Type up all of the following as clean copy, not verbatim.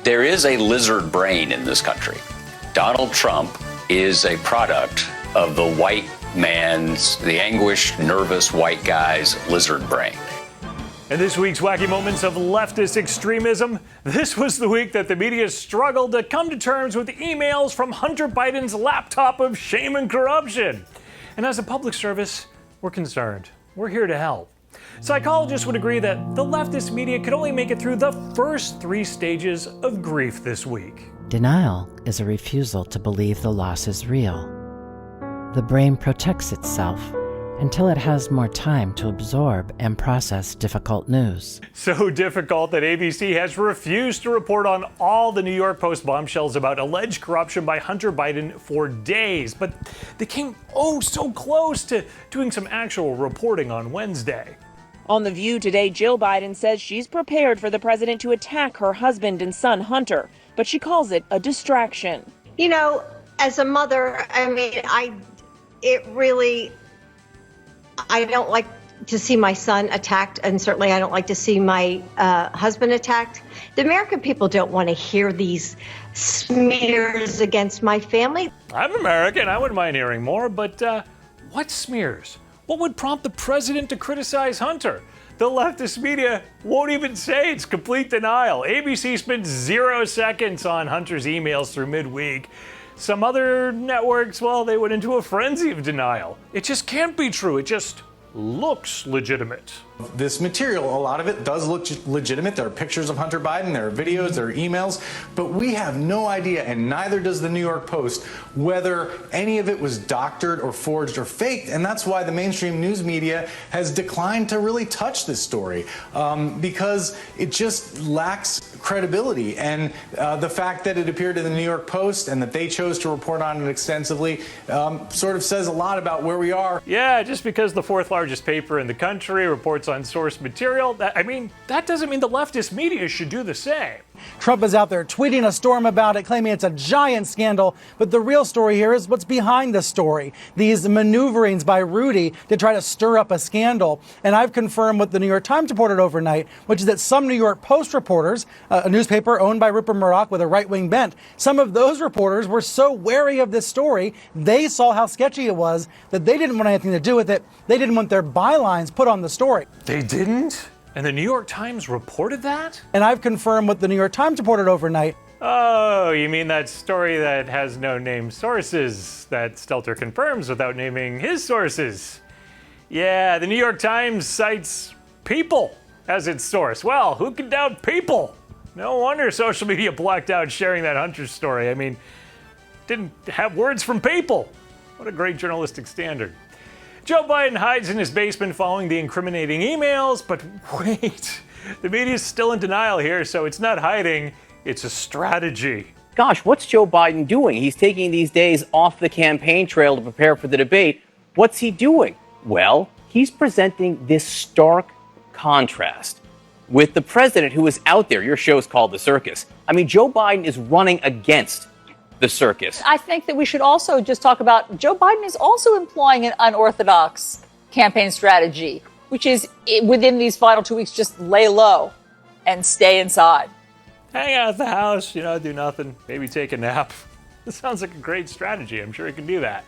There is a lizard brain in this country. Donald Trump is a product of the white man's, the anguished, nervous white guy's lizard brain. In this week's Wacky Moments of Leftist Extremism, this was the week that the media struggled to come to terms with emails from Hunter Biden's laptop of shame and corruption. And as a public service, we're concerned. We're here to help. Psychologists would agree that the leftist media could only make it through the first 3 stages of grief this week. Denial is a refusal to believe the loss is real. The brain protects itself until it has more time to absorb and process difficult news. So difficult that ABC has refused to report on all the New York Post bombshells about alleged corruption by Hunter Biden for days. But they came so close to doing some actual reporting on Wednesday. On The View today, Jill Biden says she's prepared for the president to attack her husband and son, Hunter, but she calls it a distraction. You know, as a mother, I don't like to see my son attacked, and certainly I don't like to see my husband attacked. The American people don't want to hear these smears against my family. I'm American. I wouldn't mind hearing more, but what smears? What would prompt the president to criticize Hunter? The leftist media won't even say. It's complete denial. ABC spent 0 seconds on Hunter's emails through midweek. Some other networks, well, they went into a frenzy of denial. It just can't be true. It just looks legitimate. This material, a lot of it does look legitimate. There are pictures of Hunter Biden, there are videos, there are emails, but we have no idea, and neither does the New York Post, whether any of it was doctored or forged or faked, and that's why the mainstream news media has declined to really touch this story, because it just lacks credibility. And the fact that it appeared in the New York Post and that they chose to report on it extensively sort of says a lot about where we are. Yeah, just because the 4th largest paper in the country reports on source material, that doesn't mean the leftist media should do the same. Trump is out there tweeting a storm about it, claiming it's a giant scandal. But the real story here is what's behind the story. These maneuverings by Rudy to try to stir up a scandal. And I've confirmed what the New York Times reported overnight, which is that some New York Post reporters, a newspaper owned by Rupert Murdoch with a right-wing bent, some of those reporters were so wary of this story, they saw how sketchy it was, that they didn't want anything to do with it. They didn't want their bylines put on the story. They didn't? And the New York Times reported that? And I've confirmed what the New York Times reported overnight. Oh, you mean that story that has no named sources that Stelter confirms without naming his sources? Yeah, the New York Times cites People as its source. Well, who can doubt People? No wonder social media blacked out sharing that Hunter story. Didn't have words from People. What a great journalistic standard. Joe Biden hides in his basement following the incriminating emails, but wait, the media's still in denial here, so it's not hiding, it's a strategy. Gosh, what's Joe Biden doing? He's taking these days off the campaign trail to prepare for the debate. What's he doing? Well, he's presenting this stark contrast with the president who is out there. Your show's called The Circus. Joe Biden is running against the circus. I think that we should also just talk about Joe Biden is also employing an unorthodox campaign strategy, which is within these final 2 weeks, just lay low and stay inside. Hang out at the house, do nothing, maybe take a nap. This sounds like a great strategy. I'm sure he can do that.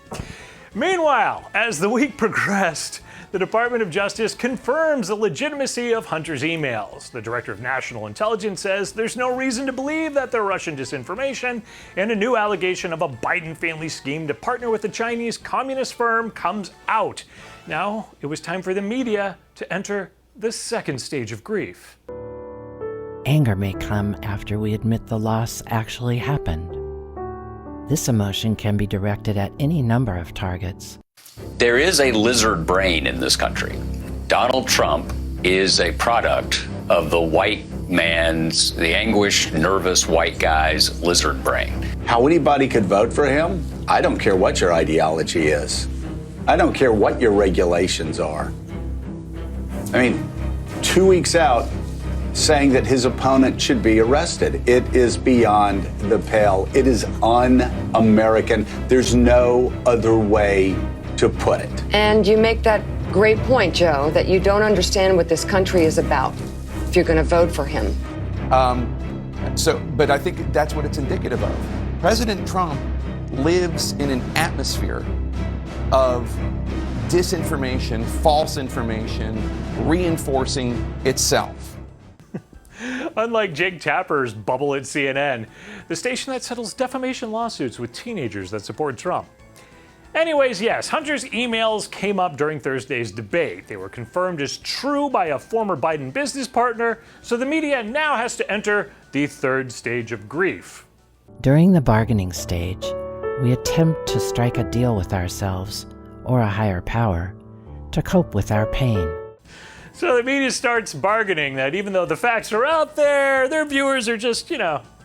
Meanwhile, as the week progressed, the Department of Justice confirms the legitimacy of Hunter's emails. The Director of National Intelligence says there's no reason to believe that they're Russian disinformation, and a new allegation of a Biden family scheme to partner with a Chinese communist firm comes out. Now, it was time for the media to enter the second stage of grief. Anger may come after we admit the loss actually happened. This emotion can be directed at any number of targets. There is a lizard brain in this country. Donald Trump is a product of the white man's, the anguished, nervous white guy's lizard brain. How anybody could vote for him, I don't care what your ideology is. I don't care what your regulations are. 2 weeks out, saying that his opponent should be arrested. It is beyond the pale. It is un-American. There's no other way to put it. And you make that great point, Joe, that you don't understand what this country is about if you're going to vote for him. But I think that's what it's indicative of. President Trump lives in an atmosphere of disinformation, false information, reinforcing itself. Unlike Jake Tapper's bubble at CNN, the station that settles defamation lawsuits with teenagers that support Trump. Anyways, yes, Hunter's emails came up during Thursday's debate. They were confirmed as true by a former Biden business partner, so the media now has to enter the third stage of grief. During the bargaining stage, we attempt to strike a deal with ourselves, or a higher power, to cope with our pain. So the media starts bargaining that even though the facts are out there, their viewers are just,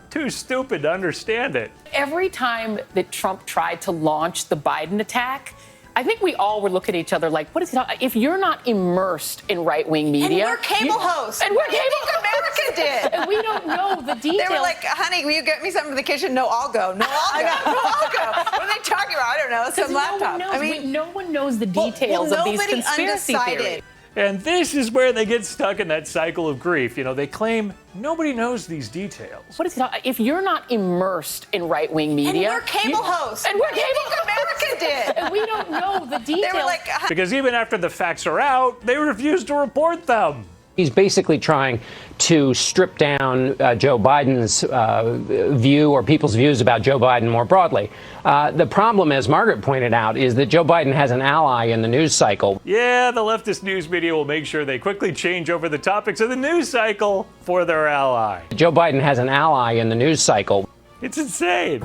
too stupid to understand it. Every time that Trump tried to launch the Biden attack, I think we all were looking at each other like, what is he talking? If you're not immersed in right-wing media... And we're cable hosts. And we're cable America did. And we don't know the details. They were like, honey, will you get me something for the kitchen? No, I'll go. No, I'll go. No, I'll go. What are they talking about? I don't know. Some laptop. No one knows the details of these conspiracy theories. And this is where they get stuck in that cycle of grief. They claim nobody knows these details. What is he talking? If you're not immersed in right-wing media... And we're cable hosts. And we're cable America did. And we don't know the details. They were like... Because even after the facts are out, they refuse to report them. He's basically trying to strip down Joe Biden's view or people's views about Joe Biden more broadly. The problem, as Margaret pointed out, is that Joe Biden has an ally in the news cycle. Yeah, the leftist news media will make sure they quickly change over the topics of the news cycle for their ally. Joe Biden has an ally in the news cycle. It's insane.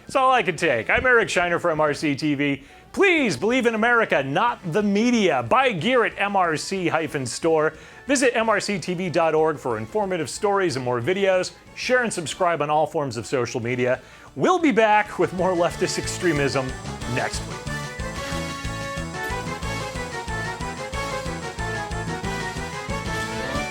It's all I can take. I'm Eric Shiner for MRCTV. Please believe in America, not the media. Buy gear at MRC-store. Visit MRCTV.org for informative stories and more videos. Share and subscribe on all forms of social media. We'll be back with more leftist extremism next week.